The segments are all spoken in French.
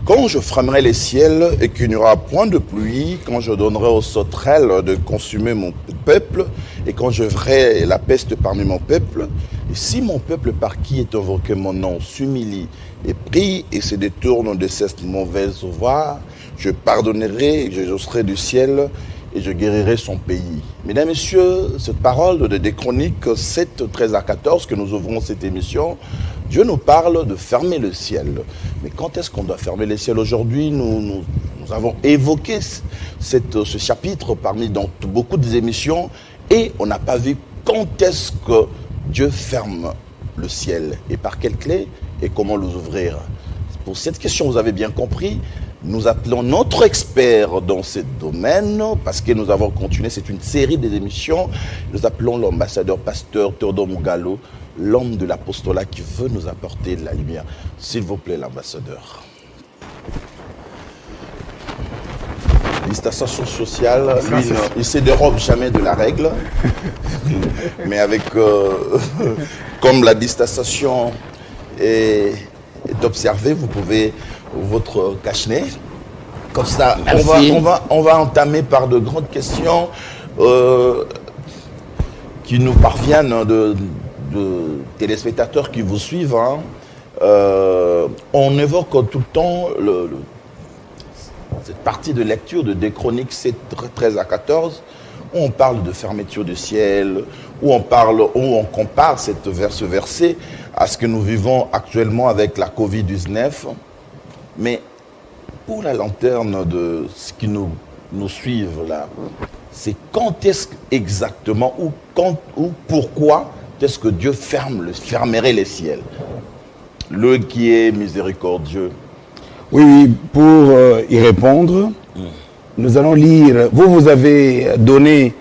Quand je fermerai les ciels et qu'il n'y aura point de pluie, quand je donnerai aux sauterelles de consumer mon peuple, et quand je ferai la peste parmi mon peuple, et si mon peuple par qui est invoqué mon nom s'humilie et prie et se détourne de cette mauvaise voie, je pardonnerai, j'exaucerai du ciel et je guérirai son pays. Mesdames, Messieurs, cette parole de Des Chroniques 7, 13 à 14, que nous ouvrons cette émission, Dieu nous parle de fermer le ciel. Mais quand est-ce qu'on doit fermer le ciel? Aujourd'hui, nous avons évoqué ce chapitre parmi dans beaucoup des émissions et on n'a pas vu quand est-ce que Dieu ferme le ciel et par quelle clé et comment l'ouvrir. Pour cette question, vous avez bien compris, nous appelons notre expert dans ce domaine parce que nous avons continué, c'est une série d'émissions. Nous appelons l'ambassadeur pasteur Théodore Mugalo, l'homme de l'apostolat qui veut nous apporter de la lumière. S'il vous plaît, l'ambassadeur. Distanciation sociale, lui, il ne se dérobe jamais de la règle. Mais avec, comme la distanciation est observée, vous pouvez votre cache-nez. Comme ça, on va entamer par de grandes questions qui nous parviennent de téléspectateurs qui vous suivent. On évoque tout le temps cette partie de lecture de Des Chroniques 7, 13 à 14, où on parle de fermeture du ciel, où on compare ce verset à ce que nous vivons actuellement avec la Covid-19. Mais pour la lanterne de ce qui nous suivent là, c'est quand est-ce exactement ou pourquoi est-ce que Dieu fermerait les ciels? Le qui est miséricordieux. Oui, pour y répondre, nous allons lire, vous avez donné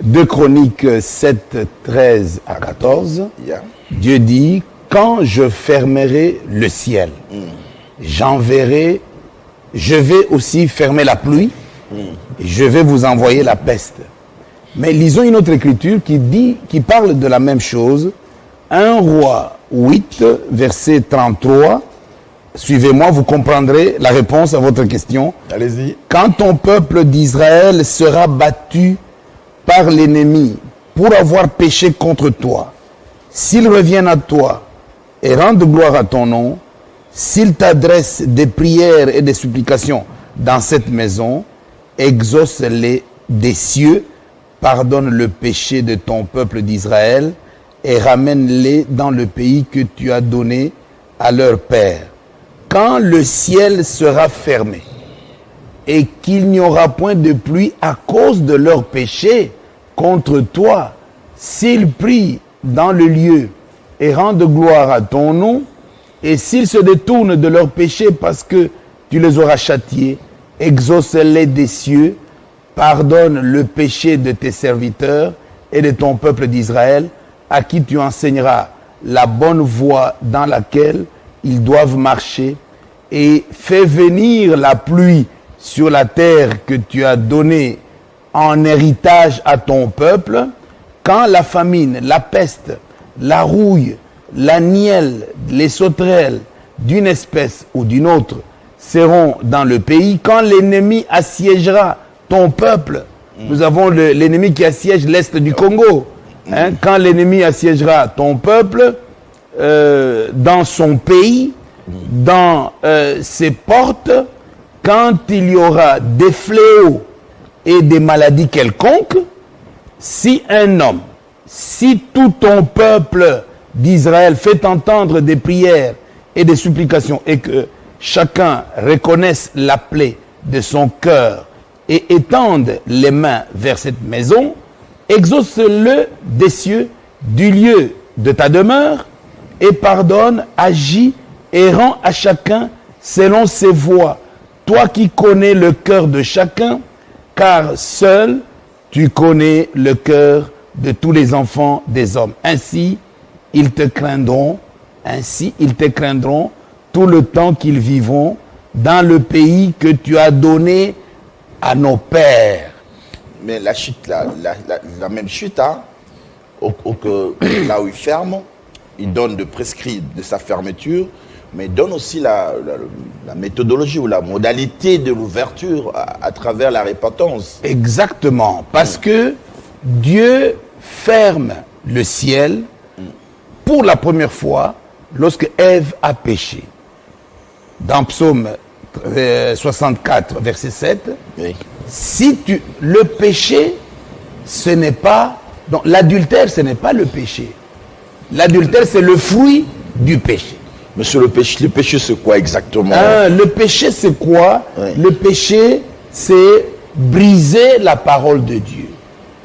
2 Chroniques 7, 13 à 14. Yeah. Dieu dit, quand je fermerai le ciel, j'enverrai, je vais aussi fermer la pluie, et je vais vous envoyer la peste. Mais lisons une autre écriture qui parle de la même chose. 1 Roi 8, verset 33. Suivez-moi, vous comprendrez la réponse à votre question. Allez-y. Quand ton peuple d'Israël sera battu par l'ennemi pour avoir péché contre toi, s'ils reviennent à toi et rendent gloire à ton nom, s'ils t'adressent des prières et des supplications dans cette maison, exauce-les des cieux, pardonne le péché de ton peuple d'Israël et ramène-les dans le pays que tu as donné à leur père. Quand le ciel sera fermé et qu'il n'y aura point de pluie à cause de leur péché contre toi, s'ils prient dans le lieu et rendent gloire à ton nom, et s'ils se détournent de leur péché parce que tu les auras châtiés, exauce-les des cieux, pardonne le péché de tes serviteurs et de ton peuple d'Israël, à qui tu enseigneras la bonne voie dans laquelle ils doivent marcher, et fais venir la pluie sur la terre que tu as donnée en héritage à ton peuple, quand la famine, la peste, la rouille, la nielle, les sauterelles d'une espèce ou d'une autre seront dans le pays, quand l'ennemi assiégera ton peuple, nous avons l'ennemi qui assiège l'est du Congo, quand l'ennemi assiégera ton peuple dans son pays, dans ses portes, quand il y aura des fléaux et des maladies quelconques, si un homme, si tout ton peuple d'Israël fait entendre des prières et des supplications et que chacun reconnaisse la plaie de son cœur et étende les mains vers cette maison, exauce-le des cieux, du lieu de ta demeure, et pardonne, agis et rends à chacun selon ses voies. Toi qui connais le cœur de chacun, car seul tu connais le cœur de tous les enfants des hommes. Ainsi, ils te craindront tout le temps qu'ils vivront dans le pays que tu as donné à nos pères. Mais la chute, la même chute, là où il ferme, il donne de prescrit de sa fermeture, mais donne aussi la méthodologie ou la modalité de l'ouverture à travers la repentance. Exactement, parce que Dieu ferme le ciel pour la première fois lorsque Ève a péché. Dans Psaume 64, verset 7, Oui. Le péché, ce n'est pas... Donc l'adultère, ce n'est pas le péché. L'adultère, c'est le fruit du péché. Monsieur, le péché c'est quoi exactement? Le péché, c'est quoi? Oui. Le péché, c'est briser la parole de Dieu.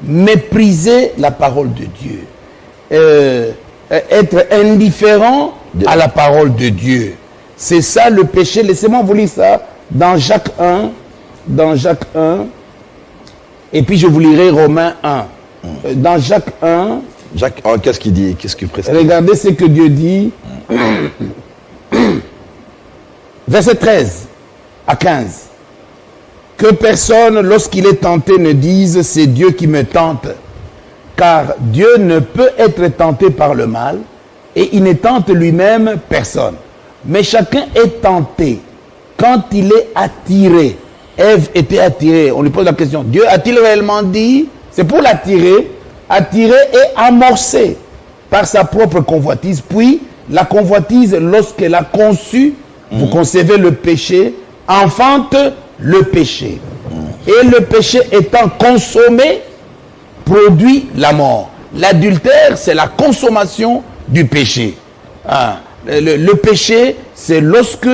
Mépriser la parole de Dieu. Être indifférent à la parole de Dieu. C'est ça le péché. Laissez-moi vous lire ça dans Jacques 1. Dans Jacques 1. Et puis je vous lirai Romains 1. Dans Jacques 1. Jacques 1, qu'est-ce qu'il dit? Qu'est-ce qu'il prescrit? Regardez ce que Dieu dit. Verset 13 à 15. Que personne, lorsqu'il est tenté, ne dise « c'est Dieu qui me tente ». Car Dieu ne peut être tenté par le mal et il ne tente lui-même personne. Mais chacun est tenté quand il est attiré. Ève était attirée. On lui pose la question, Dieu a-t-il réellement dit? C'est pour l'attirer, attirer et amorcer par sa propre convoitise. Puis la convoitise, lorsqu'elle a conçu, vous concevez le péché, enfante le péché. Et le péché étant consommé, produit la mort. L'adultère, c'est la consommation du péché. Le péché, c'est lorsque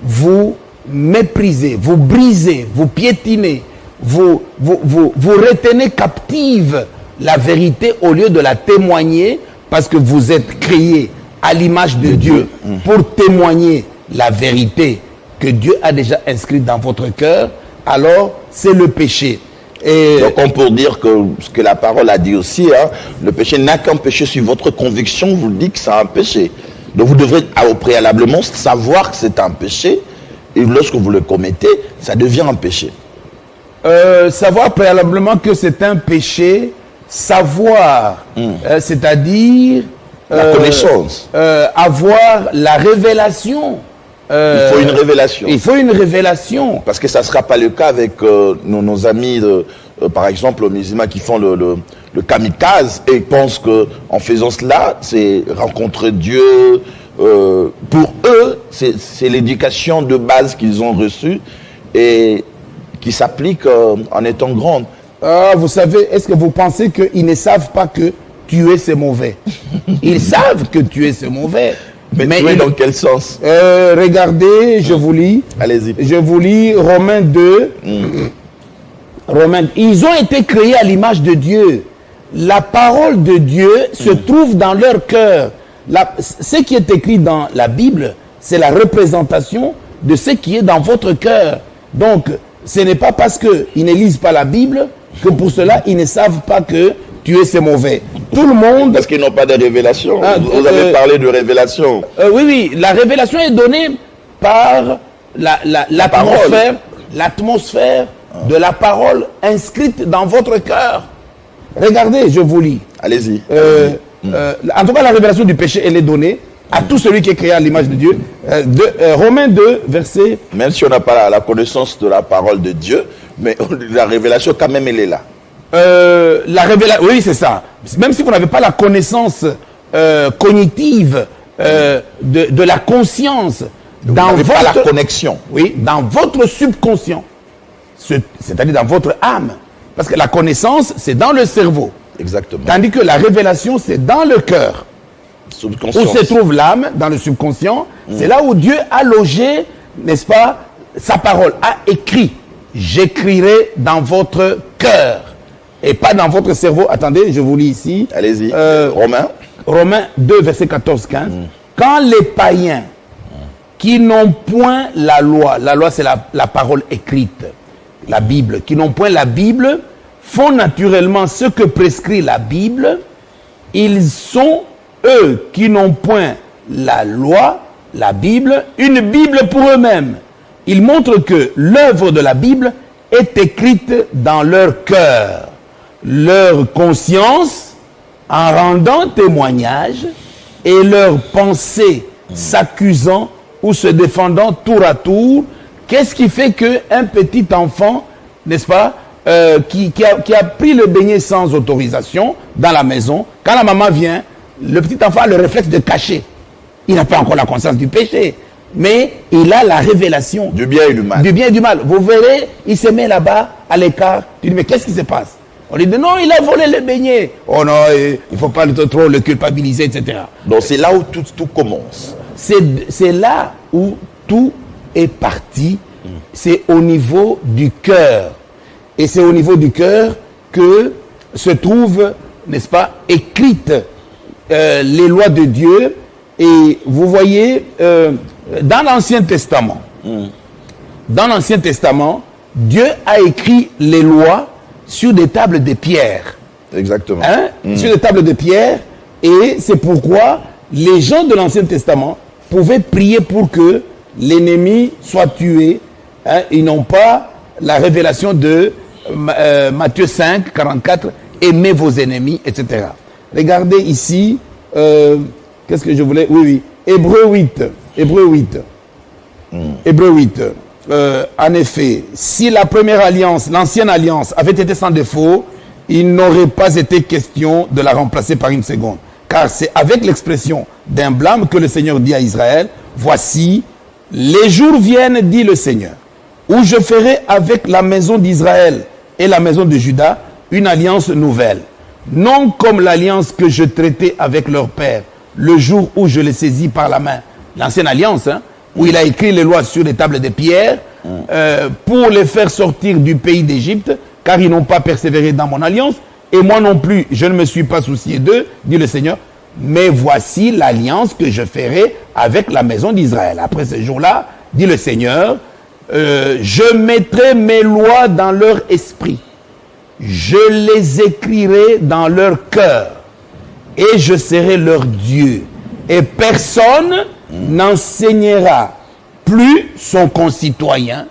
vous méprisez, vous brisez, vous piétinez, vous retenez captive la vérité au lieu de la témoigner parce que vous êtes créé à l'image de Dieu pour témoigner la vérité que Dieu a déjà inscrite dans votre cœur. Alors, c'est le péché. Et donc on peut dire que ce que la parole a dit aussi, le péché n'a qu'un péché sur votre conviction, vous dites que c'est un péché. Donc vous devrez préalablement savoir que c'est un péché, et lorsque vous le commettez, ça devient un péché. Savoir préalablement que c'est un péché, savoir, c'est-à-dire... la connaissance. Avoir la révélation. Il faut une révélation. Il faut une révélation. Parce que ça ne sera pas le cas avec nos amis, par exemple, musulmans qui font le kamikaze et pensent qu'en faisant cela, c'est rencontrer Dieu. Pour eux, c'est l'éducation de base qu'ils ont reçue et qui s'applique en étant grande. Vous savez, est-ce que vous pensez qu'ils ne savent pas que tuer c'est mauvais? Ils savent que tuer c'est mauvais. Mais tuer dans quel sens? Regardez, je vous lis. Allez-y. Je vous lis Romains 2. Romains. Ils ont été créés à l'image de Dieu. La parole de Dieu se trouve dans leur cœur. Ce qui est écrit dans la Bible, c'est la représentation de ce qui est dans votre cœur. Donc, ce n'est pas parce qu'ils ne lisent pas la Bible que pour cela, ils ne savent pas que tuer c'est mauvais. Tout le monde... Parce qu'ils n'ont pas de révélation. Vous avez parlé de révélation. Oui, la révélation est donnée par l'atmosphère de la parole inscrite dans votre cœur. Regardez, je vous lis. Allez-y. En tout cas, la révélation du péché, elle est donnée à tout celui qui est créé à l'image de Dieu. Romains 2, verset... Même si on n'a pas la connaissance de la parole de Dieu, mais la révélation, quand même, elle est là. La révélation, oui, c'est ça. Même si vous n'avez pas la connaissance cognitive de la conscience, donc dans votre... pas la connexion. Oui, dans votre subconscient, c'est-à-dire dans votre âme. Parce que la connaissance, c'est dans le cerveau. Exactement. Tandis que la révélation, c'est dans le cœur. Où se trouve l'âme, dans le subconscient. C'est là où Dieu a logé, n'est-ce pas, sa parole, a écrit. J'écrirai dans votre cœur. Et pas dans votre cerveau. Attendez, je vous lis ici. Allez-y. Romains 2, verset 14-15. Quand les païens qui n'ont point la loi c'est la parole écrite, la Bible, qui n'ont point la Bible, font naturellement ce que prescrit la Bible, ils sont, eux, qui n'ont point la loi, la Bible, une Bible pour eux-mêmes. Ils montrent que l'œuvre de la Bible est écrite dans leur cœur. Leur conscience, en rendant témoignage, et leur pensée s'accusant ou se défendant tour à tour. Qu'est-ce qui fait qu'un petit enfant, n'est-ce pas, qui a pris le beignet sans autorisation dans la maison, quand la maman vient, le petit enfant a le réflexe de cacher. Il n'a pas encore la conscience du péché, mais il a la révélation. Du bien et du mal. Du bien et du mal. Vous verrez, il se met là-bas, à l'écart. Tu dis, mais qu'est-ce qui se passe? On lui dit, non, il a volé le beignet. Oh non, il ne faut pas trop le culpabiliser, etc. Donc c'est là où tout commence. C'est là où tout est parti. C'est au niveau du cœur. Et c'est au niveau du cœur que se trouvent, n'est-ce pas, écrites les lois de Dieu. Et vous voyez, dans l'Ancien Testament, Dieu a écrit les lois sur des tables de pierre. Exactement. Sur des tables de pierre. Et c'est pourquoi les gens de l'Ancien Testament pouvaient prier pour que l'ennemi soit tué. Ils n'ont pas la révélation de Matthieu 5, 44, aimez vos ennemis, etc. Regardez ici, qu'est-ce que je voulais? Oui. Hébreux 8. En effet, si la première alliance, l'ancienne alliance, avait été sans défaut, il n'aurait pas été question de la remplacer par une seconde. Car c'est avec l'expression d'un blâme que le Seigneur dit à Israël, voici, les jours viennent, dit le Seigneur, où je ferai avec la maison d'Israël et la maison de Juda une alliance nouvelle. Non comme l'alliance que je traitais avec leur père, le jour où je les saisis par la main. L'ancienne alliance, où il a écrit les lois sur les tables de pierre, pour les faire sortir du pays d'Égypte, car ils n'ont pas persévéré dans mon alliance, et moi non plus, je ne me suis pas soucié d'eux, dit le Seigneur. Mais voici l'alliance que je ferai avec la maison d'Israël. Après ce jour-là, dit le Seigneur, je mettrai mes lois dans leur esprit. Je les écrirai dans leur cœur. Et je serai leur Dieu. Et personne n'enseignera plus son concitoyen.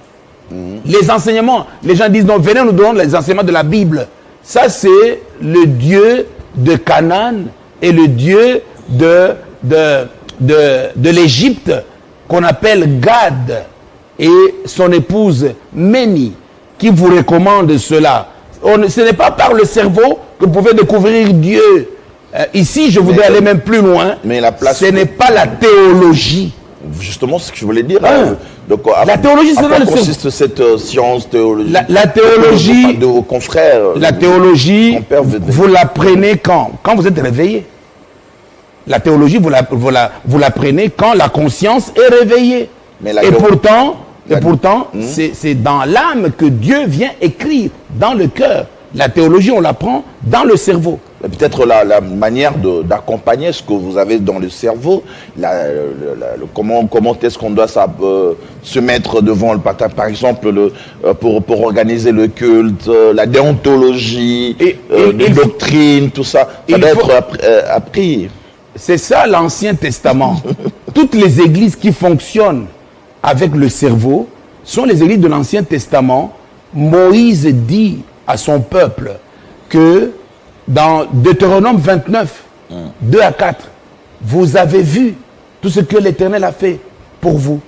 Les enseignements, les gens disent, non, venez nous donner les enseignements de la Bible. Ça, c'est le Dieu de Canaan et le Dieu de l'Égypte qu'on appelle Gad et son épouse Méni qui vous recommande cela. Ce n'est pas par le cerveau que vous pouvez découvrir Dieu. Ici, je voudrais aller même plus loin. Mais la place ce n'est pas la théologie. Justement, ce que je voulais dire. Donc, la théologie, c'est quoi consiste cette science théologique? La théologie, de vos confrères. La théologie, vous l'apprenez quand vous êtes réveillé. La théologie, vous l'apprenez quand la conscience est réveillée. Et pourtant, c'est dans l'âme que Dieu vient écrire, dans le cœur. La théologie, on l'apprend dans le cerveau. Peut-être la manière d'accompagner ce que vous avez dans le cerveau, comment est-ce qu'on doit se mettre devant le patin, par exemple, pour organiser le culte, la déontologie, les doctrines, tout ça, ça doit être appris. C'est ça l'Ancien Testament. Toutes les églises qui fonctionnent avec le cerveau sont les églises de l'Ancien Testament. Moïse dit à son peuple que dans Deutéronome 29, 2 à 4, vous avez vu tout ce que l'Éternel a fait pour vous.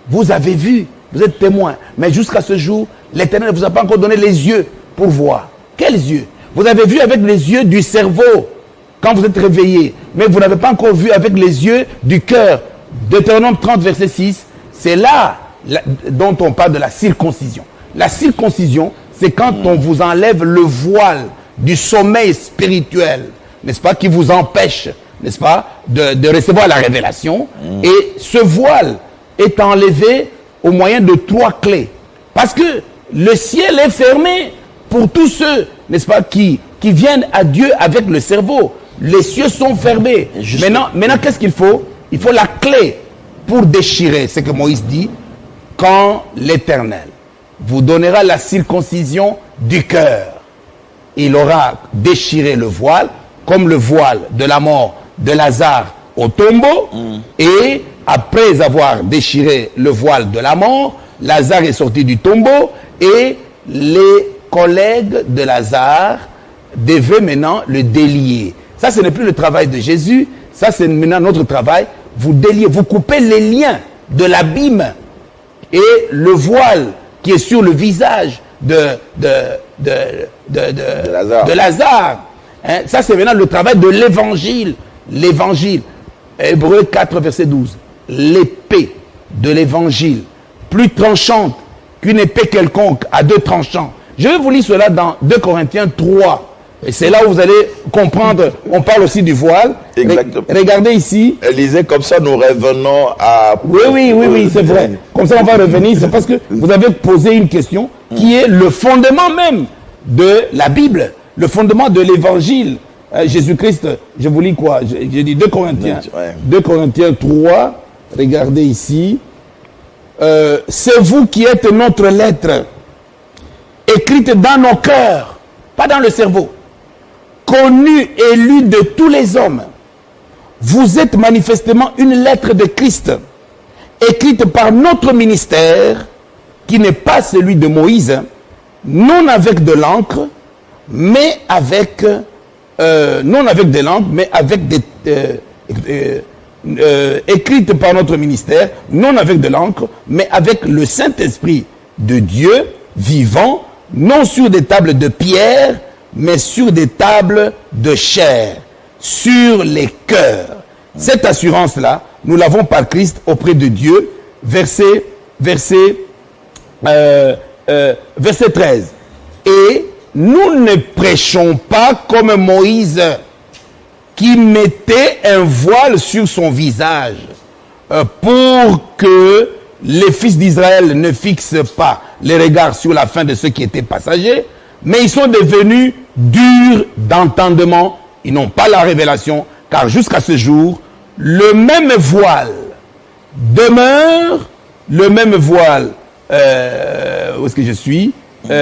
Vous avez vu, vous êtes témoins. Mais jusqu'à ce jour, l'Éternel ne vous a pas encore donné les yeux pour voir. Quels yeux? Vous avez vu avec les yeux du cerveau quand vous êtes réveillé. Mais vous n'avez pas encore vu avec les yeux du cœur. Deutéronome 30, verset 6, c'est là dont on parle de la circoncision. La circoncision, c'est quand on vous enlève le voile du sommeil spirituel, n'est-ce pas, qui vous empêche, n'est-ce pas, de recevoir la révélation. Et ce voile est enlevé au moyen de 3 clés. Parce que le ciel est fermé pour tous ceux, n'est-ce pas, qui viennent à Dieu avec le cerveau. Les cieux sont fermés. Maintenant, qu'est-ce qu'il faut? Il faut la clé pour déchirer, ce que Moïse dit, quand l'Éternel vous donnera la circoncision du cœur. Il aura déchiré le voile, comme le voile de la mort de Lazare au tombeau. Et après avoir déchiré le voile de la mort, Lazare est sorti du tombeau et les collègues de Lazare devaient maintenant le délier. Ça, ce n'est plus le travail de Jésus. Ça, c'est maintenant notre travail. Vous déliez, vous coupez les liens de l'abîme et le voile qui est sur le visage de Lazare. Hein? Ça, c'est maintenant le travail de l'évangile. L'évangile. Hébreux 4, verset 12. L'épée de l'évangile, plus tranchante qu'une épée quelconque à deux tranchants. Je vais vous lire cela dans 2 Corinthiens 3. Et c'est là où vous allez comprendre, on parle aussi du voile. Exactement. Regardez ici. Élisée, comme ça, nous revenons à... Oui, c'est vrai. Comme ça, on va revenir. C'est parce que vous avez posé une question qui est le fondement même de la Bible, le fondement de l'évangile. Jésus-Christ, je vous lis quoi? J'ai dit 2 Corinthiens. Ouais. 2 Corinthiens 3. Regardez ici. C'est vous qui êtes notre lettre, écrite dans nos cœurs, pas dans le cerveau, connue et lue de tous les hommes. Vous êtes manifestement une lettre de Christ, écrite par notre ministère, qui n'est pas celui de Moïse, non avec de l'encre, mais avec écrite par notre ministère, non avec de l'encre, mais avec le Saint-Esprit de Dieu vivant, non sur des tables de pierre, mais sur des tables de chair, sur les cœurs. Cette assurance-là, nous l'avons par Christ auprès de Dieu. Verset 13. Et nous ne prêchons pas comme Moïse, qui mettait un voile sur son visage pour que les fils d'Israël ne fixent pas les regards sur la fin de ceux qui étaient passagers, mais ils sont devenus durs d'entendement, ils n'ont pas la révélation, car jusqu'à ce jour, le même voile demeure, le même voile, où est-ce que je suis,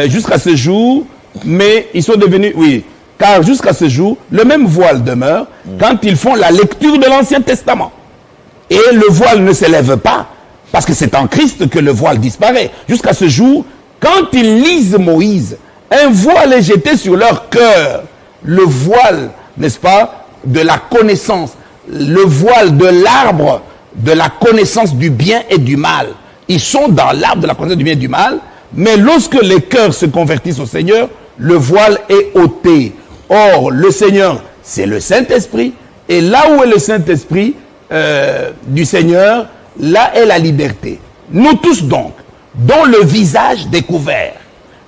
jusqu'à ce jour, mais ils sont devenus, oui, car jusqu'à ce jour, le même voile demeure quand ils font la lecture de l'Ancien Testament. Et le voile ne s'élève pas, parce que c'est en Christ que le voile disparaît. Jusqu'à ce jour, quand ils lisent Moïse, un voile est jeté sur leur cœur. Le voile, n'est-ce pas, de la connaissance. Le voile de l'arbre de la connaissance du bien et du mal. Ils sont dans l'arbre de la connaissance du bien et du mal, mais lorsque les cœurs se convertissent au Seigneur, le voile est ôté. Or, le Seigneur, c'est le Saint-Esprit. Et là où est le Saint-Esprit du Seigneur, là est la liberté. Nous tous donc, dont le visage découvert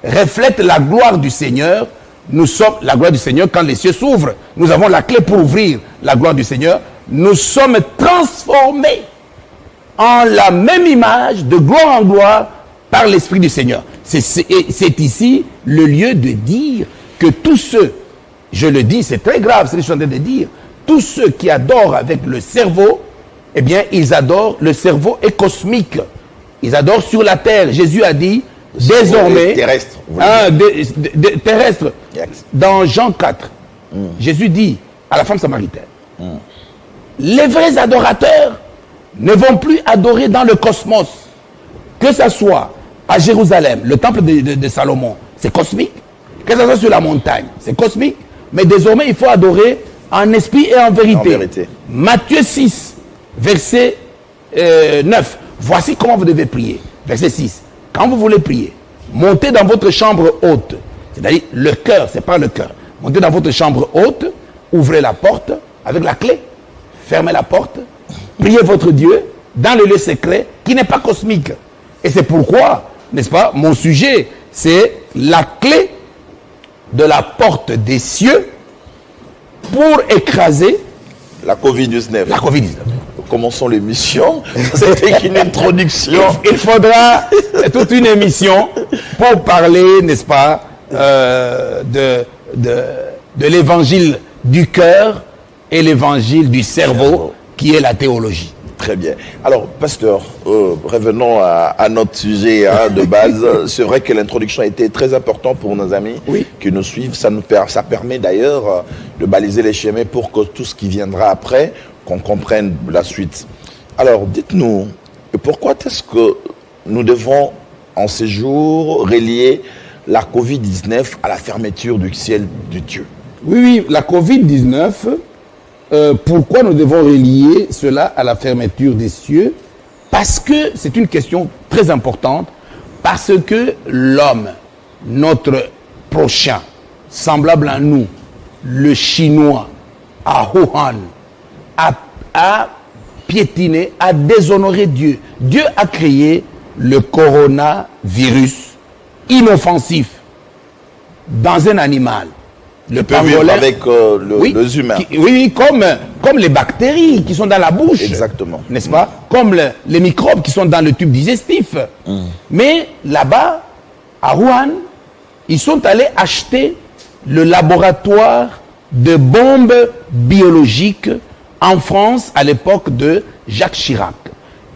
reflète la gloire du Seigneur, nous sommes la gloire du Seigneur quand les cieux s'ouvrent. Nous avons la clé pour ouvrir la gloire du Seigneur. Nous sommes transformés en la même image, de gloire en gloire, par l'Esprit du Seigneur. C'est ici le lieu de dire que tous ceux, je le dis, c'est très grave ce que je suis en train de dire, tous ceux qui adorent avec le cerveau, eh bien, ils adorent, le cerveau est cosmique. Ils adorent sur la terre. Jésus a dit, désormais, terrestre. Terrestre. Yes. Dans Jean 4, Jésus dit à la femme samaritaine, les vrais adorateurs ne vont plus adorer dans le cosmos, que ce soit à Jérusalem, le temple de Salomon, c'est cosmique, que ce soit sur la montagne, c'est cosmique, mais désormais il faut adorer en esprit et en vérité. Matthieu 6, verset 9, voici comment vous devez prier. Verset 6, quand vous voulez prier, montez dans votre chambre haute, c'est-à-dire le cœur, c'est pas le cœur, montez dans votre chambre haute, ouvrez la porte avec la clé, fermez la porte, priez votre Dieu dans le lieu secret qui n'est pas cosmique. Et c'est pourquoi, n'est-ce pas, mon sujet, c'est la clé de la porte des cieux pour écraser la Covid-19. La Covid-19. Commençons l'émission. C'était une introduction. Il faudra toute une émission pour parler, n'est-ce pas, de l'évangile du cœur et l'évangile du cerveau, qui est la théologie. Très bien. Alors, pasteur, revenons à notre sujet de base. C'est vrai que l'introduction a été très importante pour nos amis qui nous suivent. Ça permet d'ailleurs de baliser les chemins pour que tout ce qui viendra après, qu'on comprenne la suite. Alors, dites-nous, pourquoi est-ce que nous devons, en ces jours, relier la Covid-19 à la fermeture du ciel de Dieu? Oui, la Covid-19... pourquoi nous devons relier cela à la fermeture des cieux? Parce que c'est une question très importante, parce que l'homme, notre prochain, semblable à nous, le Chinois, à Wuhan, a piétiné, a déshonoré Dieu. Dieu a créé le coronavirus inoffensif dans un animal. Le pangolin avec les humains. Oui, comme les bactéries qui sont dans la bouche. Exactement. N'est-ce pas? Comme les microbes qui sont dans le tube digestif. Mais là-bas, à Wuhan, ils sont allés acheter le laboratoire de bombes biologiques en France à l'époque de Jacques Chirac.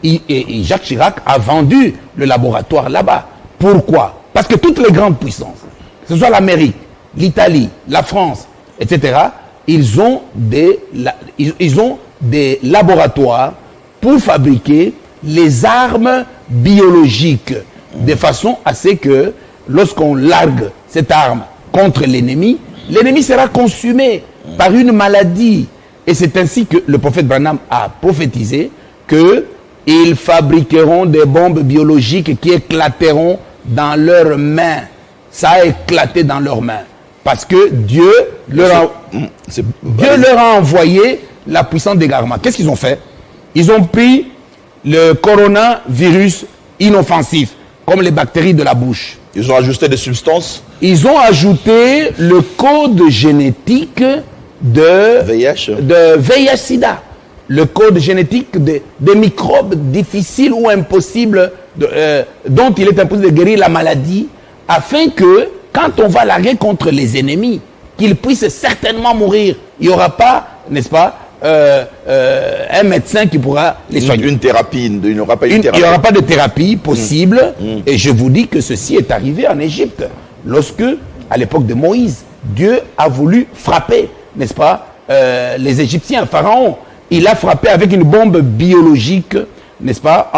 Et Jacques Chirac a vendu le laboratoire là-bas. Pourquoi? Parce que toutes les grandes puissances, que ce soit l'Amérique, l'Italie, la France, etc., ils ont des laboratoires pour fabriquer les armes biologiques de façon à ce que lorsqu'on largue cette arme contre l'ennemi, l'ennemi sera consumé par une maladie. Et c'est ainsi que le prophète Branham a prophétisé qu'ils fabriqueront des bombes biologiques qui éclateront dans leurs mains. Ça a éclaté dans leurs mains. Parce que Dieu leur a envoyé la puissance d'égarement. Qu'est-ce qu'ils ont fait? Ils ont pris le coronavirus inoffensif, comme les bactéries de la bouche. Ils ont ajouté des substances. Ils ont ajouté le code génétique de VIH-Sida. Le code génétique des microbes difficiles ou impossibles dont il est impossible de guérir la maladie, afin que quand on va larguer contre les ennemis, qu'ils puissent certainement mourir. Il n'y aura pas, n'est-ce pas, un médecin qui pourra les soigner. Une thérapie, il n'y aura pas une thérapie. Il n'y aura pas de thérapie possible. Et je vous dis que ceci est arrivé en Égypte. Lorsque, à l'époque de Moïse, Dieu a voulu frapper, n'est-ce pas, les Égyptiens, Pharaon. Il a frappé avec une bombe biologique, n'est-ce pas,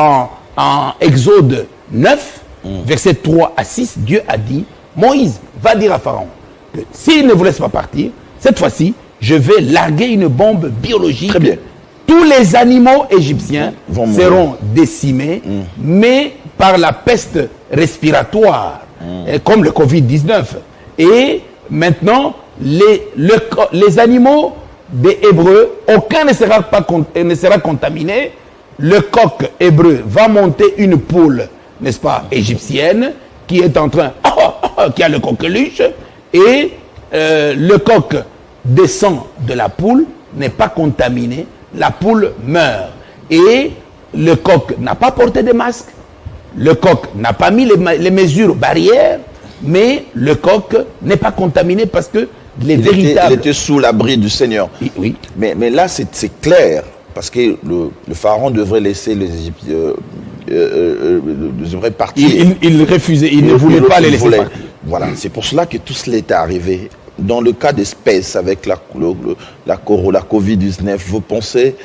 en Exode 9, versets 3 à 6, Dieu a dit, Moïse va dire à Pharaon que s'il ne vous laisse pas partir, cette fois-ci, je vais larguer une bombe biologique. Très bien. Tous les animaux égyptiens seront décimés, mais par la peste respiratoire, comme le Covid-19. Et maintenant, les animaux des Hébreux, aucun ne sera contaminé. Le coq hébreu va monter une poule, n'est-ce pas, égyptienne, qui est en train, qui a le coqueluche, et le coq descend de la poule, n'est pas contaminé, la poule meurt. Et le coq n'a pas porté de masque, le coq n'a pas mis les mesures barrières, mais le coq n'est pas contaminé parce que il était sous l'abri du Seigneur. Oui. Mais là, c'est clair, parce que le pharaon devrait laisser les Égyptiens devrait partir. Il refusait, il ne voulait pas les laisser partir. Voilà, c'est pour cela que tout cela est arrivé. Dans le cas d'espèce avec la Covid-19, vous pensez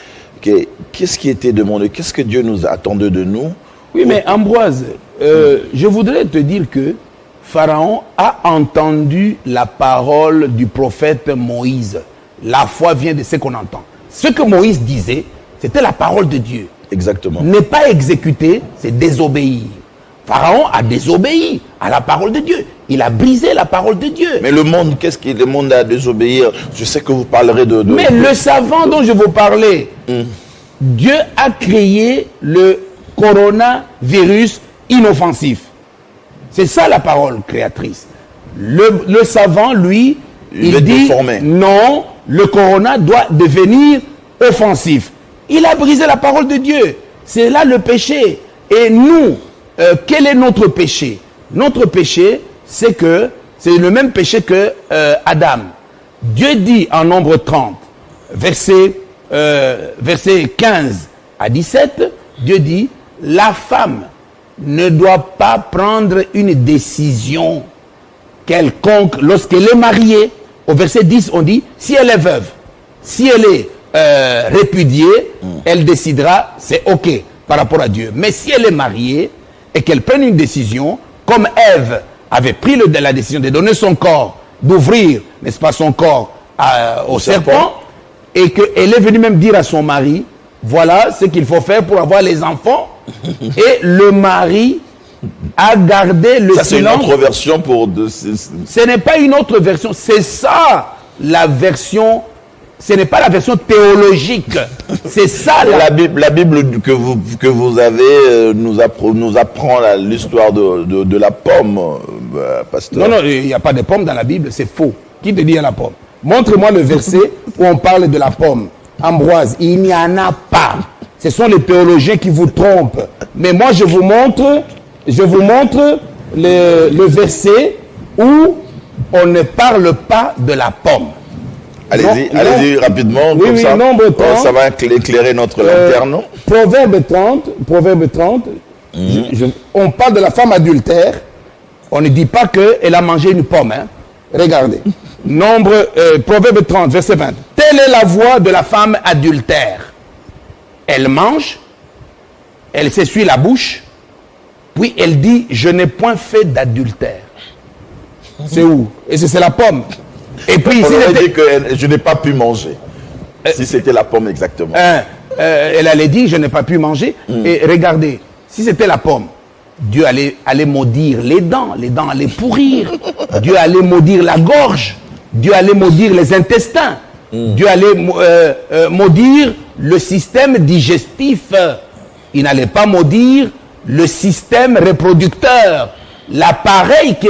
qu'est-ce qui était demandé? Qu'est-ce que Dieu nous attendait de nous? Oui, mais Ambroise, je voudrais te dire que Pharaon a entendu la parole du prophète Moïse. La foi vient de ce qu'on entend. Ce que Moïse disait, c'était la parole de Dieu. Exactement. Ne pas exécuter, c'est désobéir. Pharaon a désobéi à la parole de Dieu. Il a brisé la parole de Dieu. Mais le monde, qu'est-ce que le monde a à désobéir? Je sais que vous parlerez de Mais le savant dont je vous parlais, Dieu a créé le coronavirus inoffensif. C'est ça la parole créatrice. Le savant, lui, il dit non, le corona doit devenir offensif. Il a brisé la parole de Dieu. C'est là le péché. Et nous, quel est notre péché? Notre péché, c'est le même péché que Adam. Dieu dit en Nombre 30, verset 15 à 17, Dieu dit, la femme ne doit pas prendre une décision quelconque lorsqu'elle est mariée. Au verset 10, on dit, si elle est veuve, si elle est répudiée, elle décidera, c'est ok par rapport à Dieu. Mais si elle est mariée et qu'elle prenne une décision, comme Ève avait pris la décision de donner son corps, d'ouvrir, n'est-ce pas, son corps au serpent, et qu'elle est venue même dire à son mari, voilà ce qu'il faut faire pour avoir les enfants, et le mari a gardé le Ça, c'est une silence. autre version pour... Ce n'est pas une autre version, c'est ça la version, ce n'est pas la version théologique, c'est ça La Bible que vous avez nous apprend l'histoire de la pomme, pasteur. Non, il n'y a pas de pomme dans la Bible, c'est faux. Qui te dit il y a la pomme? Montre-moi le verset où on parle de la pomme. Ambroise, il n'y en a pas. Ce sont les théologiens qui vous trompent. Mais moi, je vous montre le verset où on ne parle pas de la pomme. Allez-y rapidement, oui, comme ça, nombre 30, ça va éclairer notre lanterne. Proverbe 30, on parle de la femme adultère. On ne dit pas qu'elle a mangé une pomme. Hein. Regardez. Proverbe 30, verset 20. Telle est la voix de la femme adultère. Elle mange, elle s'essuie la bouche, puis elle dit, je n'ai point fait d'adultère. C'est où? Et c'est la pomme. Et puis ici, on aurait dit que je n'ai pas pu manger. Si c'était la pomme exactement. Elle allait dire, je n'ai pas pu manger. Et regardez, si c'était la pomme, Dieu allait maudire les dents allaient pourrir. Dieu allait maudire la gorge. Dieu allait maudire les intestins. Dieu allait maudire le système digestif. Il n'allait pas maudire le système reproducteur. L'appareil qui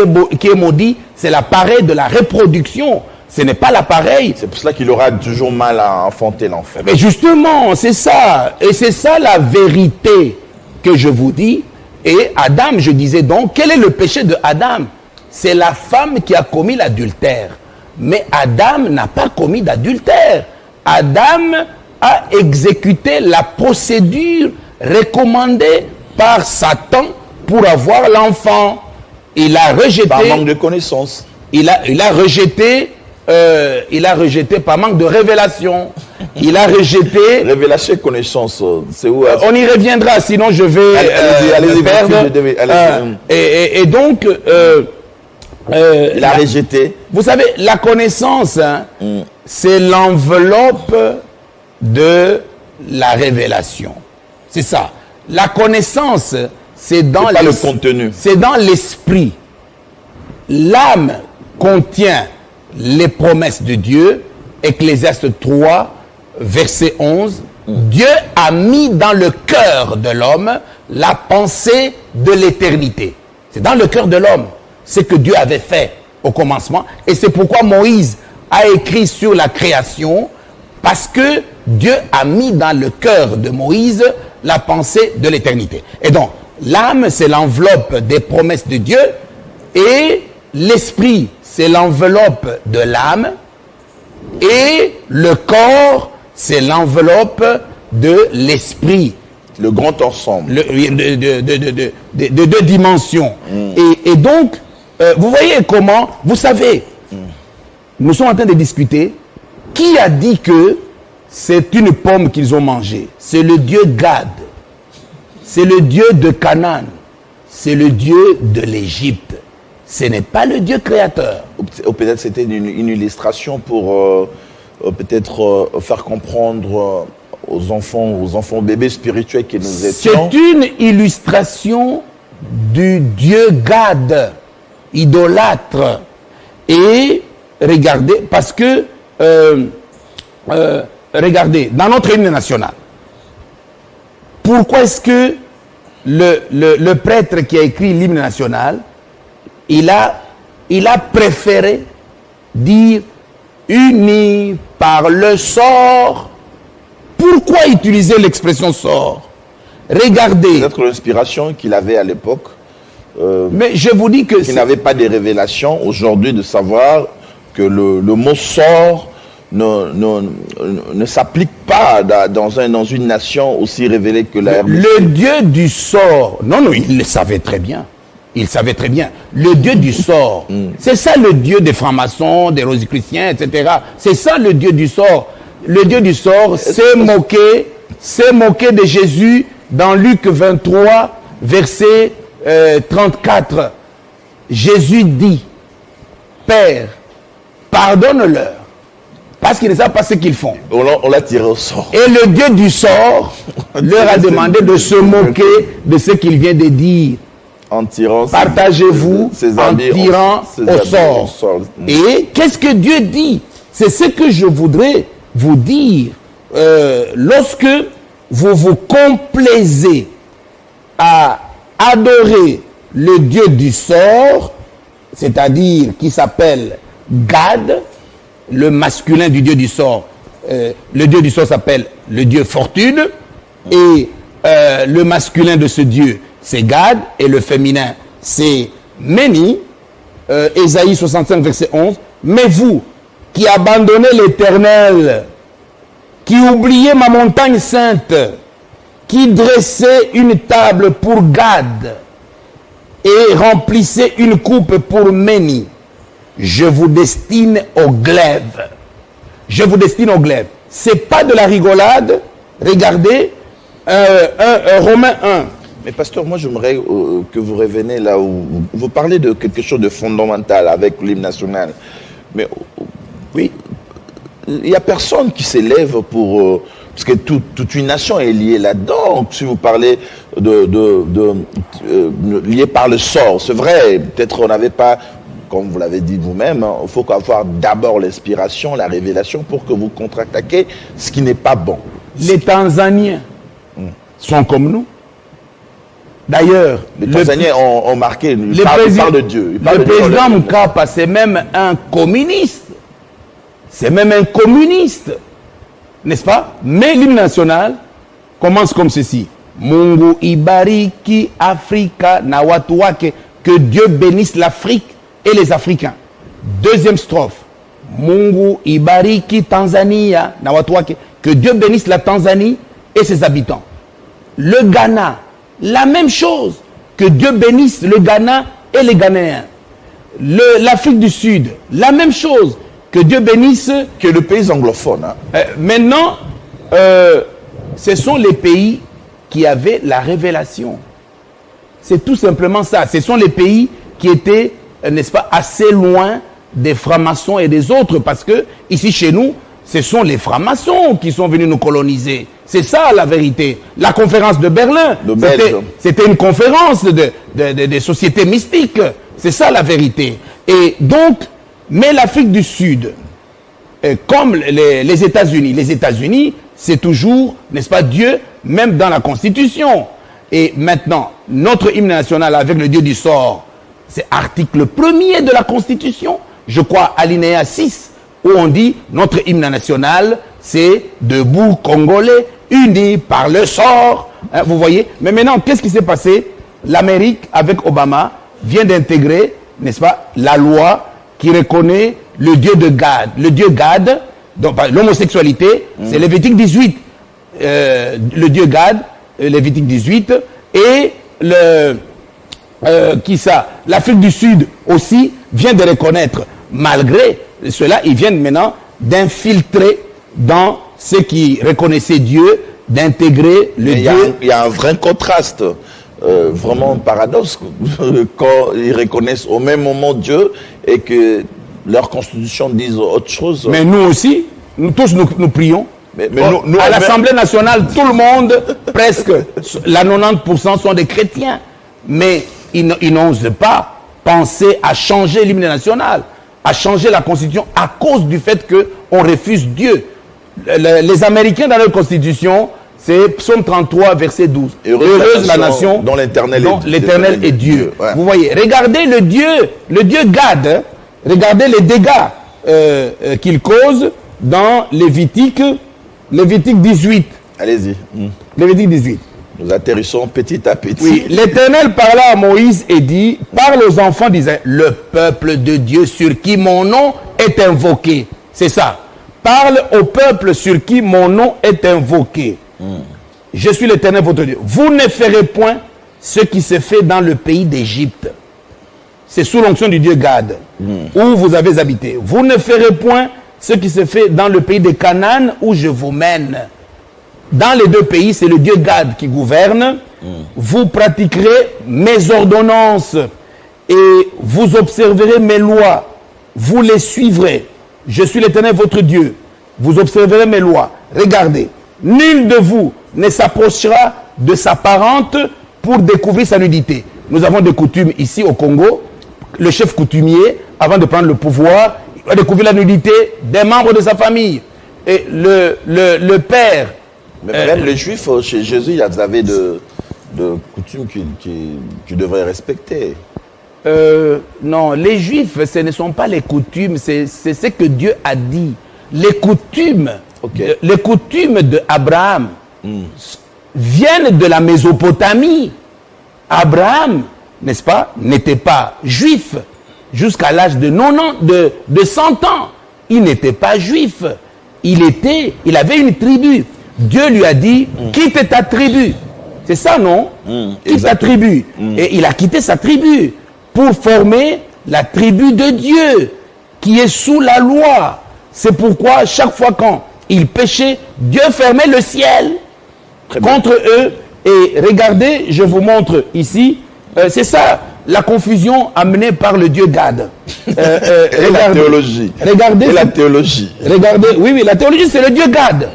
est maudit, c'est l'appareil de la reproduction. Ce n'est pas l'appareil. C'est pour cela qu'il aura toujours mal à enfanter l'enfant. Mais justement, c'est ça. Et c'est ça la vérité que je vous dis. Et Adam, je disais donc, quel est le péché de Adam? C'est la femme qui a commis l'adultère. Mais Adam n'a pas commis d'adultère. Adam a exécuté la procédure recommandée par Satan pour avoir l'enfant. Il a rejeté... Par manque de connaissance. Il a rejeté par manque de révélation. Il a rejeté... Révélation et connaissance, c'est où? On y reviendra, sinon je vais allez-y, perdre. Et donc... il a rejeté. Vous savez, la connaissance, hein, c'est l'enveloppe de la révélation. C'est ça. La connaissance, c'est dans pas le contenu. C'est dans l'esprit. L'âme contient les promesses de Dieu. Ecclésiaste 3, verset 11. Dieu a mis dans le cœur de l'homme la pensée de l'éternité. C'est dans le cœur de l'homme ce que Dieu avait fait au commencement. Et c'est pourquoi Moïse a écrit sur la création, parce que Dieu a mis dans le cœur de Moïse la pensée de l'éternité. Et donc, l'âme, c'est l'enveloppe des promesses de Dieu, et l'esprit, c'est l'enveloppe de l'âme, et le corps, c'est l'enveloppe de l'esprit. Le grand ensemble. De deux dimensions. Et donc, vous voyez comment, vous savez, nous sommes en train de discuter, qui a dit que c'est une pomme qu'ils ont mangée? C'est le Dieu Gad. C'est le Dieu de Canaan. C'est le Dieu de l'Égypte. Ce n'est pas le Dieu créateur. Ou peut-être c'était une illustration pour peut-être faire comprendre aux enfants bébés spirituels que nous étions. C'est une illustration du Dieu Gad, idolâtre. Et regardez, parce que, regardez, dans notre hymne national, pourquoi est-ce que le prêtre qui a écrit l'hymne national, il a préféré dire unis par le sort? Pourquoi utiliser l'expression sort? Regardez. Peut-être l'inspiration qu'il avait à l'époque. Mais je vous dis que... Qu'il n'avait pas de révélation aujourd'hui de savoir que le mot sort ne s'applique pas dans une nation aussi révélée que la RDC. Le Dieu du sort, non, il le savait très bien. Il savait très bien. Le Dieu du sort, c'est ça le Dieu des francs-maçons, des rosicruciens, etc. C'est ça le Dieu du sort. Le Dieu du sort s'est moqué de Jésus dans Luc 23, verset 34. Jésus dit, Père, pardonne-leur, parce qu'ils ne savent pas ce qu'ils font. On l'a tiré au sort. Et le Dieu du sort leur a demandé de se moquer de ce qu'il vient de dire. En tirant Partagez-vous en tirant au sort. Et qu'est-ce que Dieu dit? C'est ce que je voudrais vous dire. Lorsque vous vous complaisez à adorer le Dieu du sort, c'est-à-dire qui s'appelle Gad, le masculin du Dieu du sort. Le Dieu du sort s'appelle le Dieu fortune, et le masculin de ce Dieu, c'est Gad, et le féminin, c'est Méni. Ésaïe 65, verset 11. Mais vous, qui abandonnez l'Éternel, qui oubliez ma montagne sainte, qui dressez une table pour Gad, et remplissez une coupe pour Méni, je vous destine au glaive. Je vous destine au glaive. C'est pas de la rigolade. Regardez, Romains 1. Mais pasteur, moi j'aimerais que vous reveniez là où vous parlez de quelque chose de fondamental avec l'hymne national. Mais oui, il n'y a personne qui s'élève pour... parce que toute une nation est liée là-dedans. Si vous parlez lié par le sort, c'est vrai, peut-être on n'avait pas, comme vous l'avez dit vous-même, il faut avoir d'abord l'inspiration, la révélation pour que vous contre-attaquez ce qui n'est pas bon. Les Tanzaniens sont comme nous. D'ailleurs, les Tanzaniens ont marqué, ils parlent de Dieu. Le président Mkapa, c'est même un communiste. C'est même un communiste. N'est-ce pas? Mais l'hymne national commence comme ceci. Mungu ibariki Afrika na watu wake. Que Dieu bénisse l'Afrique et les Africains. Deuxième strophe. Mungu ibariki Tanzania na watu wake. Que Dieu bénisse la Tanzanie et ses habitants. Le Ghana, la même chose. Que Dieu bénisse le Ghana et les Ghanéens. L'Afrique du Sud, la même chose. Que Dieu bénisse... Que le pays anglophone. Hein. Maintenant, ce sont les pays qui avaient la révélation. C'est tout simplement ça. Ce sont les pays qui étaient, n'est-ce pas, assez loin des francs-maçons et des autres. Parce que ici, chez nous, ce sont les francs-maçons qui sont venus nous coloniser. C'est ça la vérité. La conférence de Berlin, c'était une conférence de sociétés mystiques. C'est ça la vérité. Et donc... Mais l'Afrique du Sud, comme les États-Unis, c'est toujours, n'est-ce pas, Dieu, même dans la Constitution. Et maintenant, notre hymne national avec le Dieu du sort, c'est article 1er de la Constitution, je crois, alinéa 6, où on dit, notre hymne national, c'est debout Congolais, unis par le sort. Hein, vous voyez? Mais maintenant, qu'est-ce qui s'est passé? L'Amérique, avec Obama, vient d'intégrer, n'est-ce pas, la loi qui reconnaît le Dieu de Gad. Le Dieu Gad, donc l'homosexualité, c'est Lévitique 18. Le Dieu Gad, Lévitique 18. Et l'Afrique du Sud aussi vient de reconnaître. Malgré cela, ils viennent maintenant d'infiltrer dans ceux qui reconnaissaient Dieu, d'intégrer le Dieu. Il y a un vrai contraste. Vraiment un paradoxe quand ils reconnaissent au même moment Dieu et que leur constitution dise autre chose. Mais nous aussi, nous tous nous prions. Mais à l'Assemblée nationale, tout le monde, presque, la 90% sont des chrétiens. Mais ils n'osent pas penser à changer l'hymne national, à changer la constitution à cause du fait qu'on refuse Dieu. Les Américains dans leur constitution, c'est Psaume 33, verset 12. Heureuse la nation dont l'Éternel est Dieu. Ouais. Vous voyez, regardez le Dieu Gad, hein, regardez les dégâts qu'il cause dans Lévitique 18. Allez-y. Lévitique 18. Nous atterrissons petit à petit. Oui, l'Éternel parla à Moïse et dit, parle aux enfants d'Israël, le peuple de Dieu sur qui mon nom est invoqué. C'est ça. Parle au peuple sur qui mon nom est invoqué. Je suis l'Éternel votre Dieu. Vous ne ferez point ce qui se fait dans le pays d'Égypte. C'est sous l'onction du Dieu Gad, où vous avez habité. Vous ne ferez point ce qui se fait dans le pays de Canaan, où je vous mène. Dans les deux pays, c'est le Dieu Gad qui gouverne. Vous pratiquerez mes ordonnances et vous observerez mes lois. Vous les suivrez. Je suis l'Éternel votre Dieu. Vous observerez mes lois. Regardez. Nul de vous ne s'approchera de sa parente pour découvrir sa nudité. Nous avons des coutumes ici au Congo. Le chef coutumier, avant de prendre le pouvoir, il va découvrir la nudité des membres de sa famille. Et le père... Mais même les Juifs, chez Jésus, ils avaient de coutumes qu'ils devraient respecter. Non, les Juifs, ce ne sont pas les coutumes, c'est ce que Dieu a dit. Les coutumes, les coutumes d'Abraham viennent de la Mésopotamie. Abraham, n'est-ce pas, n'était pas juif jusqu'à l'âge de 100 ans. Il n'était pas juif. Il avait une tribu. Dieu lui a dit, quitte ta tribu. C'est ça, non? Quitte ta tribu. Et il a quitté sa tribu pour former la tribu de Dieu, qui est sous la loi. C'est pourquoi chaque fois quand ils péchaient, Dieu fermait le ciel contre eux. Et regardez, je vous montre ici, c'est ça la confusion amenée par le dieu Gad. Et la théologie. Regardez. Et la théologie. Regardez, oui, la théologie c'est le dieu Gad.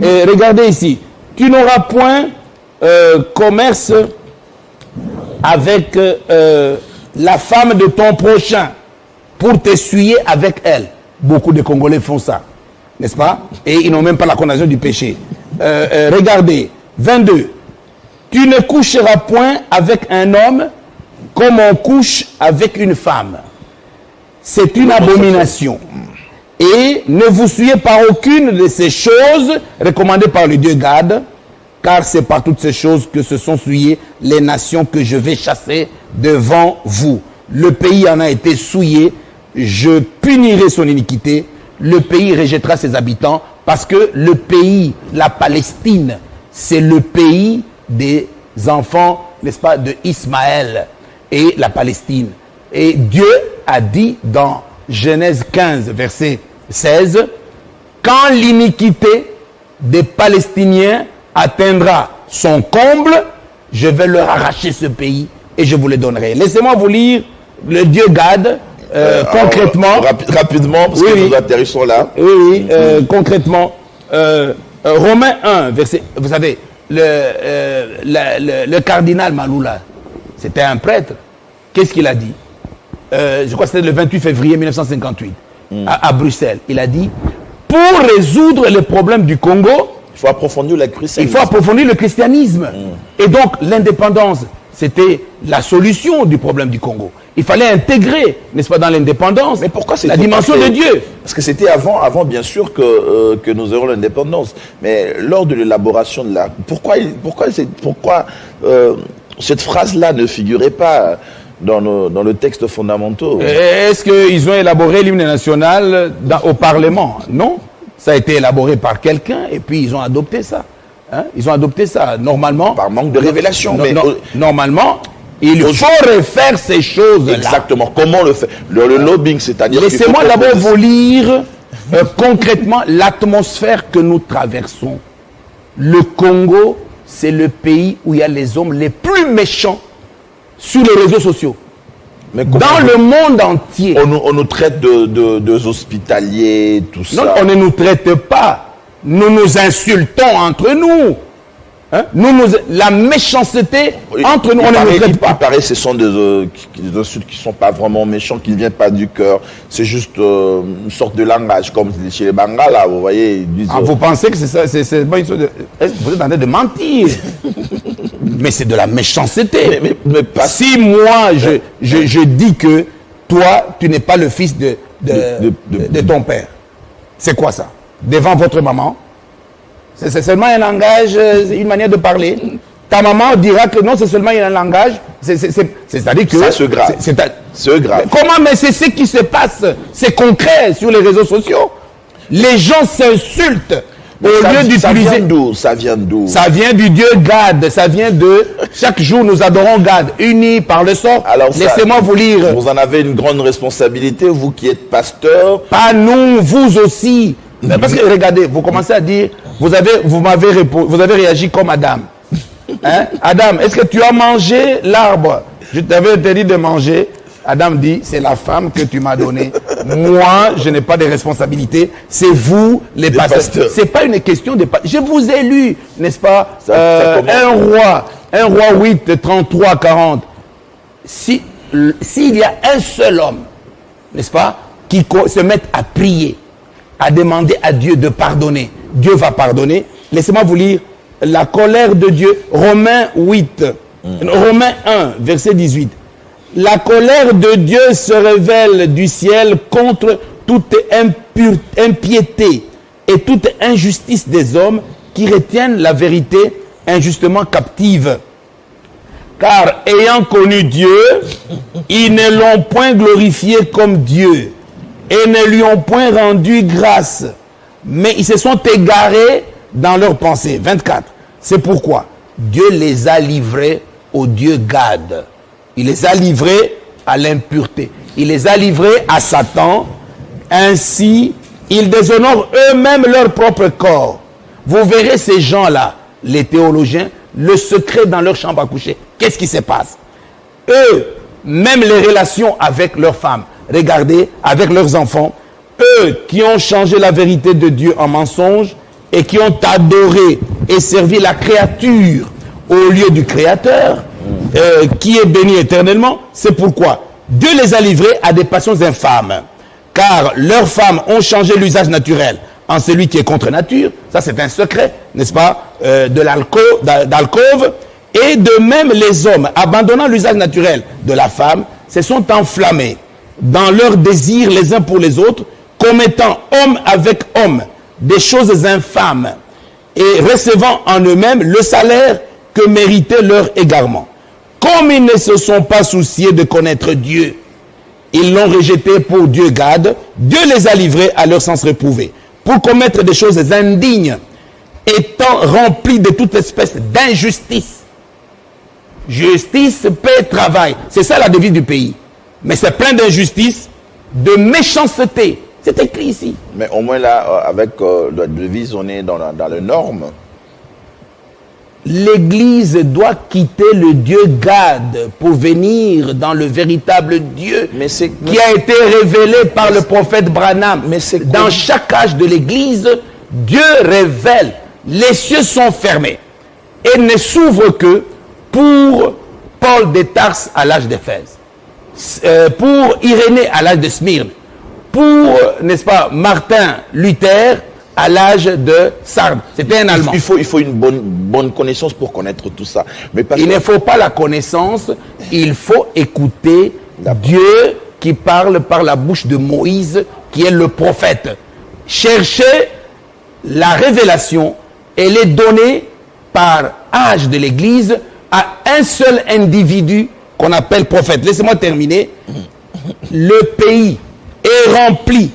Et regardez ici, tu n'auras point commerce avec la femme de ton prochain pour t'essuyer avec elle. Beaucoup de Congolais font ça, n'est-ce pas? Et ils n'ont même pas la condamnation du péché. Regardez, 22. Tu ne coucheras point avec un homme comme on couche avec une femme. C'est une abomination. Et ne vous souillez par aucune de ces choses recommandées par le dieu Gad, car c'est par toutes ces choses que se sont souillées les nations que je vais chasser devant vous. Le pays en a été souillé, je punirai son iniquité, le pays rejettera ses habitants, parce que le pays, la Palestine, c'est le pays des enfants, n'est-ce pas, de Ismaël et la Palestine. Et Dieu a dit dans Genèse 15, verset 16, quand l'iniquité des Palestiniens atteindra son comble, je vais leur arracher ce pays et je vous le donnerai. Laissez-moi vous lire le dieu Gad, concrètement. Rapidement, parce que nous atterrissons là. Oui, concrètement. Romains 1, verset, vous savez, le cardinal Maloula, c'était un prêtre. Qu'est-ce qu'il a dit? Je crois que c'était le 28 février 1958, à Bruxelles. Il a dit, pour résoudre les problèmes du Congo, il faut approfondir le christianisme. Il faut approfondir le christianisme. Et donc, l'indépendance, c'était la solution du problème du Congo. Il fallait intégrer, n'est-ce pas, dans l'indépendance, mais pourquoi la dimension de Dieu. Parce que c'était avant bien sûr que nous aurons l'indépendance. Mais lors de l'élaboration de la... Pourquoi cette phrase-là ne figurait pas dans le texte fondamentaux? Est-ce qu'ils ont élaboré l'hymne national au Parlement? Non. Ça a été élaboré par quelqu'un et puis ils ont adopté ça. Hein? Ils ont adopté ça. Normalement... Par manque de révélation. Normalement... Il faut refaire ces choses-là. Exactement. Comment le faire? Le lobbying, c'est-à-dire... Laissez-moi d'abord vous lire concrètement l'atmosphère que nous traversons. Le Congo, c'est le pays où il y a les hommes les plus méchants sur les réseaux sociaux. Mais dans le monde entier. On nous traite de hospitaliers, tout ça. Non, on ne nous traite pas. Nous nous insultons entre nous. Hein? La méchanceté entre nous, on ne nous traite pas. Il paraît que ce sont des insultes qui ne sont pas vraiment méchants, qui ne viennent pas du cœur. C'est juste une sorte de langage, comme chez les Bangala, vous voyez. Ils disent, vous pensez que c'est ça? Vous êtes en train de mentir. Mais c'est de la méchanceté. Mais pas... Si moi, je dis que toi, tu n'es pas le fils de ton père, c'est quoi ça? Devant votre maman? C'est seulement un langage, une manière de parler. Ta maman dira que non, c'est seulement un langage. C'est-à-dire que... Ça, c'est grave. C'est grave. Comment? Mais c'est ce qui se passe. C'est concret sur les réseaux sociaux. Les gens s'insultent. Au lieu d'utiliser... Ça vient d'où? Ça vient du dieu Gad. Ça vient de... Chaque jour, nous adorons Gad. Unis par le sort. Alors laissez-moi vous lire. Vous en avez une grande responsabilité, vous qui êtes pasteur. Pas nous, vous aussi. Parce que regardez, vous commencez à dire, vous avez réagi comme Adam. Hein? Adam, est-ce que tu as mangé l'arbre? Je t'avais interdit de manger. Adam dit, c'est la femme que tu m'as donnée. Moi, je n'ai pas de responsabilité. C'est vous, les pasteurs. C'est pas une question de pasteurs. Je vous ai lu, n'est-ce pas, un roi 8, 33, 40. S'il y a un seul homme, n'est-ce pas, qui se met à prier, à demander à Dieu de pardonner, Dieu va pardonner. Laissez-moi vous lire la colère de Dieu, Romains 8, Romains 1, verset 18. La colère de Dieu se révèle du ciel contre toute impiété et toute injustice des hommes qui retiennent la vérité injustement captive. Car ayant connu Dieu, ils ne l'ont point glorifié comme Dieu et ne lui ont point rendu grâce, mais ils se sont égarés dans leurs pensées. 24. C'est pourquoi Dieu les a livrés au dieu Gad. Il les a livrés à l'impureté. Il les a livrés à Satan. Ainsi, ils déshonorent eux-mêmes leur propre corps. Vous verrez ces gens-là, les théologiens, le secret dans leur chambre à coucher. Qu'est-ce qui se passe? Eux, même les relations avec leurs femmes, regardez, avec leurs enfants, eux qui ont changé la vérité de Dieu en mensonge et qui ont adoré et servi la créature au lieu du Créateur, qui est béni éternellement, c'est pourquoi Dieu les a livrés à des passions infâmes, car leurs femmes ont changé l'usage naturel en celui qui est contre nature. Ça, c'est un secret, n'est-ce pas, d'alcôve. Et de même, les hommes, abandonnant l'usage naturel de la femme, se sont enflammés dans leurs désirs les uns pour les autres, commettant homme avec homme des choses infâmes et recevant en eux-mêmes le salaire que méritait leur égarement. Comme ils ne se sont pas souciés de connaître Dieu, ils l'ont rejeté pour Dieu Gad. Dieu les a livrés à leur sens réprouvé pour commettre des choses indignes, étant remplis de toute espèce d'injustice. Justice, paix, travail. C'est ça la devise du pays. Mais c'est plein d'injustice, de méchanceté. C'est écrit ici. Mais au moins là, avec la devise, on est dans les normes. L'Église doit quitter le Dieu Gad pour venir dans le véritable Dieu qui a été révélé par le prophète Branham. Dans chaque âge de l'Église, Dieu révèle. Les cieux sont fermés et ne s'ouvrent que pour Paul de Tarse à l'âge d'Éphèse, pour Irénée à l'âge de Smyrne, pour, n'est-ce pas, Martin Luther à l'âge de Sardes. C'était un Allemand. Il faut une bonne connaissance pour connaître tout ça. Mais il ne faut pas la connaissance, il faut écouter Dieu qui parle par la bouche de Moïse, qui est le prophète. Cherchez la révélation, elle est donnée par âge de l'Église à un seul individu qu'on appelle prophète. Laissez-moi terminer. Le pays est rempli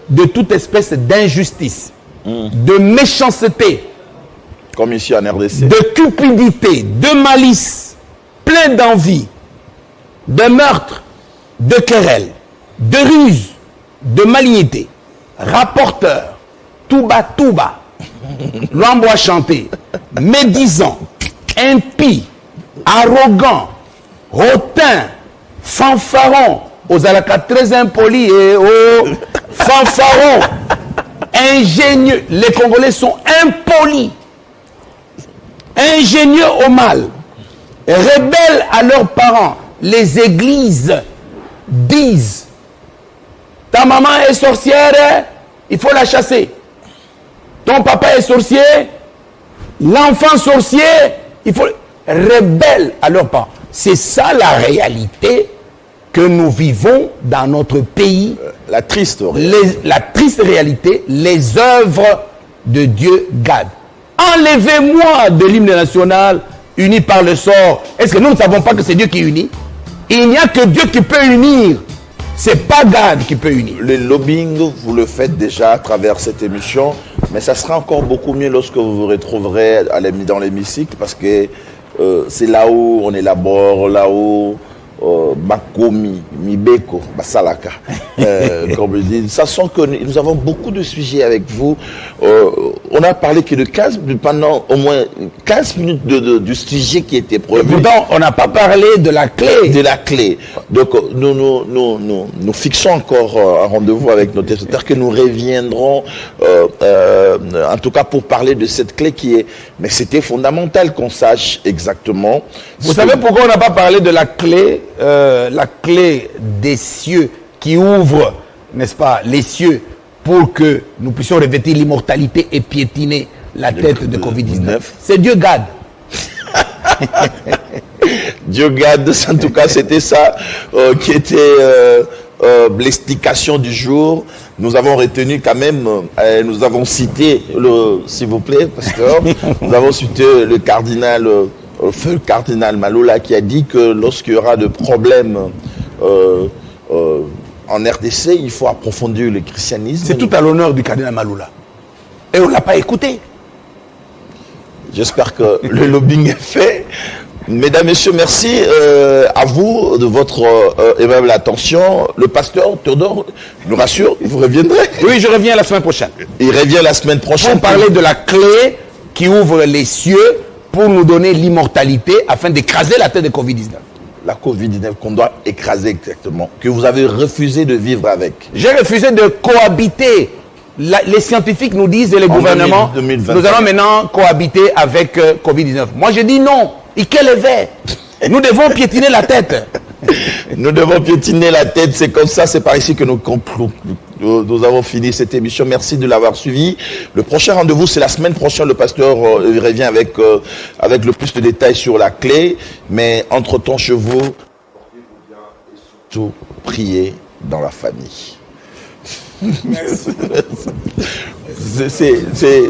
de toute espèce d'injustice, de méchanceté, comme ici en RDC, de cupidité, de malice, plein d'envie, de meurtre, de querelle, de ruse, de malignité, rapporteur, touba, lambois chanté, médisant, impie, arrogant, hautain, fanfaron, aux alacas très impolis et aux fanfarons, ingénieux. Les Congolais sont impolis, ingénieux au mal, rebelles à leurs parents. Les églises disent, ta maman est sorcière, il faut la chasser. Ton papa est sorcier, l'enfant sorcier, il faut... Rebelles à leurs parents. C'est ça la réalité que nous vivons dans notre pays. La triste réalité. La triste réalité, les œuvres de Dieu Gad. Enlevez-moi de l'hymne national uni par le sort. Est-ce que nous ne savons pas que c'est Dieu qui unit? Il n'y a que Dieu qui peut unir. C'est pas Gad qui peut unir. Le lobbying, vous le faites déjà à travers cette émission, mais ça sera encore beaucoup mieux lorsque vous vous retrouverez dans l'hémicycle, parce que c'est là où on élabore, là où Bakomi, Mibeko, Basalaka, comme je dis. Sachant que nous avons beaucoup de sujets avec vous. On a parlé que de 15 minutes, pendant au moins 15 minutes du sujet qui était prévu. Pourtant, on n'a pas parlé de la clé. De la clé. Donc, nous fixons encore un rendez-vous avec nos téléspectateurs que nous reviendrons, en tout cas pour parler de cette clé qui est... Mais c'était fondamental qu'on sache exactement... Vous savez pourquoi on n'a pas parlé de la clé des cieux qui ouvre, n'est-ce pas, les cieux pour que nous puissions revêtir l'immortalité et piétiner la tête de Covid-19. C'est Dieu Gad. Dieu garde, en tout cas, c'était ça qui était l'explication du jour. Nous avons retenu quand même, nous avons cité, s'il vous plaît, pasteur, nous avons cité le cardinal, feu cardinal Maloula qui a dit que lorsqu'il y aura de problèmes en RDC, il faut approfondir le christianisme. C'est tout à l'honneur du cardinal Maloula. Et on ne l'a pas écouté. J'espère que le lobbying est fait. Mesdames, Messieurs, merci à vous de votre aimable attention. Le pasteur Théodore nous rassure, vous reviendrez. Oui, je reviens la semaine prochaine. Il revient la semaine prochaine. On parlait de la clé qui ouvre les cieux pour nous donner l'immortalité afin d'écraser la tête de Covid-19. La Covid-19 qu'on doit écraser exactement, que vous avez refusé de vivre avec. J'ai refusé de cohabiter. Les scientifiques nous disent et les gouvernements, 2021. nous allons maintenant cohabiter avec Covid-19. Moi, je dis non. Et quel éveil? Nous devons piétiner la tête. Nous devons piétiner la tête. C'est comme ça, c'est par ici que nous avons fini cette émission. Merci de l'avoir suivi. Le prochain rendez-vous, c'est la semaine prochaine. Le pasteur revient avec le plus de détails sur la clé. Mais entre-temps, chez vous, portez-vous bien et surtout, priez dans la famille. Merci. C'est